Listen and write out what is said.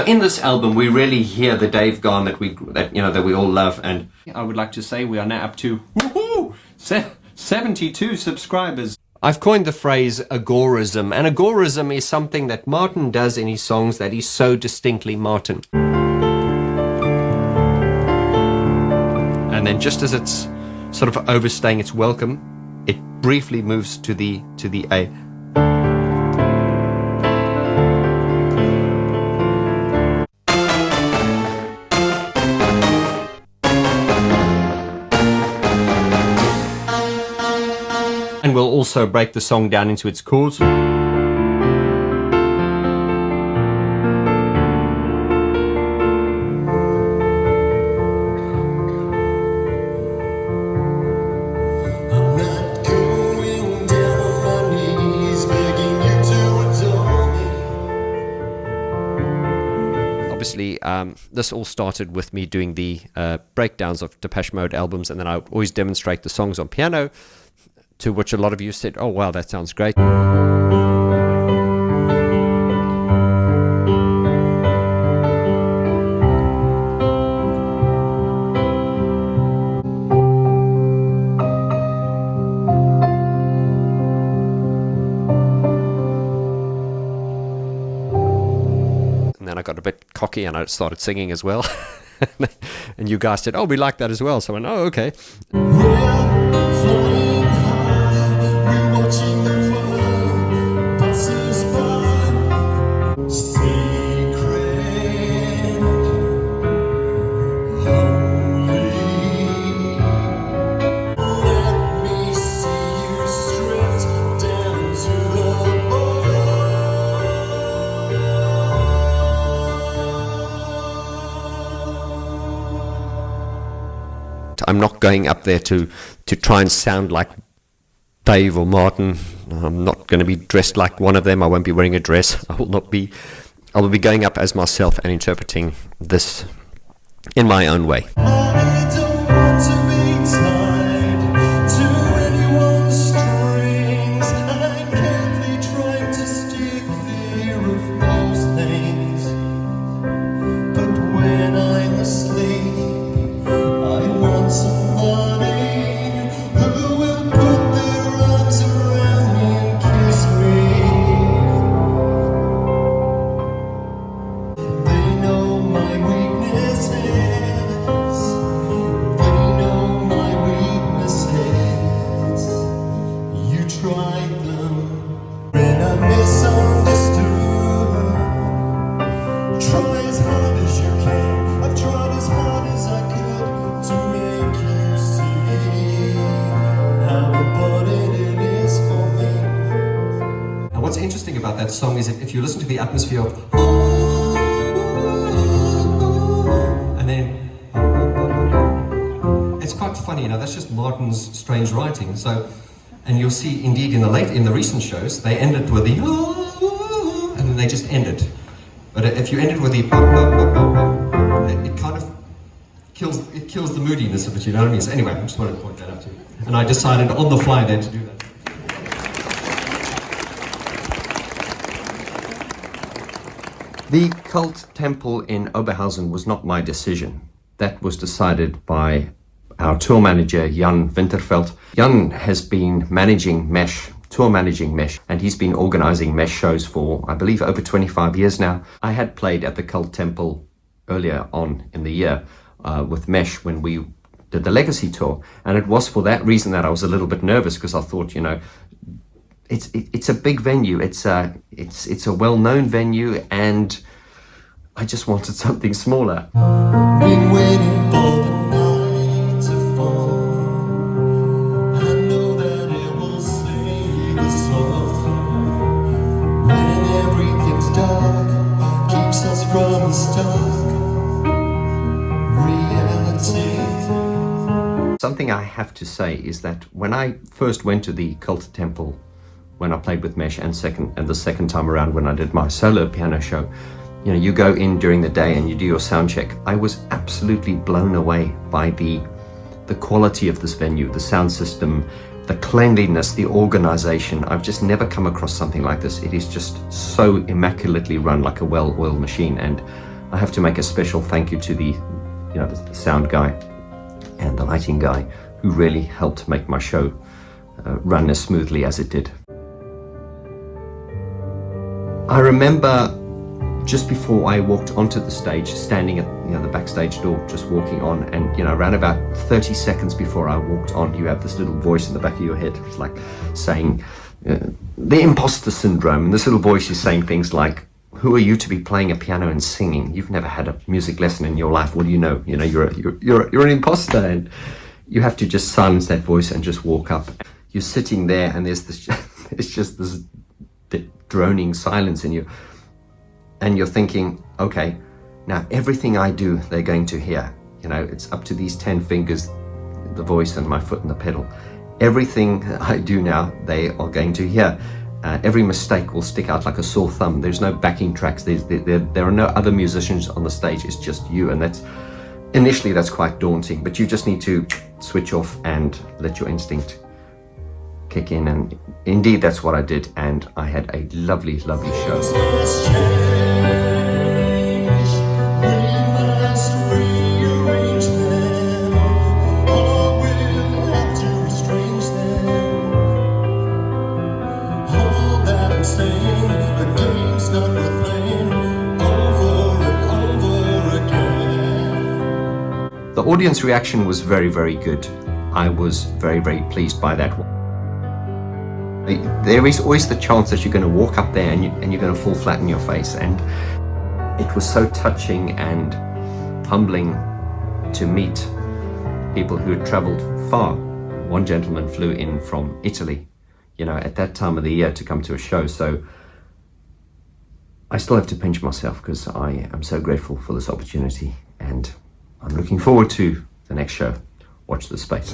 in this album, we really hear the Dave Vaughn that we all love, and I would like to say we are now up to 72 subscribers. I've coined the phrase agorism, and agorism is something that Martin does in his songs that is so distinctly Martin. And then just as it's sort of overstaying its welcome, it briefly moves to the A. And we'll also break the song down into its chords. Obviously, this all started with me doing the breakdowns of Depeche Mode albums, and then I would always demonstrate the songs on piano, to which a lot of you said, oh wow, that sounds great. And then I got a bit cocky and I started singing as well. And you guys said, oh, we like that as well. So I went, oh, okay. I'm not going up there to try and sound like Dave or Martin. I'm not going to be dressed like one of them. I won't be wearing a dress. I will be going up as myself and interpreting this in my own way. I don't want to be tied to anyone's strings. I'm carefully trying to steer clear of those things. But when I'm asleep, I want somebody who will put their arms around me and kiss me. They know my weaknesses. They know my weaknesses. You tried them when I'm misunderstood. Try as hard as you can. I've tried as hard as I could to make you see how important it is for me. And what's interesting about that song is if you listen to the atmosphere of and then it's quite funny, that's just Martin's strange writing. So, and you'll see indeed in the recent shows they ended with the and then they just ended. But if you end it with the it kind of kills the moodiness of it, you know what I mean? So anyway, I just wanted to point that out to you. And I decided on the fly then to do that. The Kulttempel in Oberhausen was not my decision. That was decided by our tour manager, Jan Winterveld. Jan has been tour managing Mesh, and he's been organizing Mesh shows for, I believe, over 25 years now. I had played at the Kulttempel earlier on in the year with Mesh when we did the Legacy tour, and it was for that reason that I was a little bit nervous, because I thought, it's a big venue, it's a well-known venue, and I just wanted something smaller. Been waiting for the night to fall. I know that it will save us all. When everything's dark, keeps us from stark reality. Something I have to say is that when I first went to the Kulttempel, when I played with Mesh, and the second time around when I did my solo piano show, you go in during the day and you do your sound check. I was absolutely blown away by the quality of this venue, the sound system, the cleanliness, the organization. I've just never come across something like this. It is just so immaculately run, like a well-oiled machine, and I have to make a special thank you to the sound guy and the lighting guy who really helped make my show run as smoothly as it did. I remember just before I walked onto the stage, standing at the backstage door, just walking on, and around about 30 seconds before I walked on, you have this little voice in the back of your head. It's like saying the impostor syndrome, and this little voice is saying things like, "Who are you to be playing a piano and singing? You've never had a music lesson in your life. What do you know? You're an imposter." And you have to just silence that voice and just walk up. You're sitting there, and there's this, it's just this droning silence in you. And you're thinking, okay, now everything I do, they're going to hear. It's up to these 10 fingers, the voice and my foot and the pedal. Everything I do now, they are going to hear. Every mistake will stick out like a sore thumb. There's no backing tracks. There are no other musicians on the stage. It's just you. And initially that's quite daunting, but you just need to switch off and let your instinct kick in. And indeed, that's what I did. And I had a lovely, lovely show. The audience reaction was very, very good. I was very, very pleased by that. There is always the chance that you're going to walk up there and you're going to fall flat in your face. And it was so touching and humbling to meet people who had traveled far. One gentleman flew in from Italy, at that time of the year to come to a show. So I still have to pinch myself because I am so grateful for this opportunity, and I'm looking forward to the next show. Watch this space.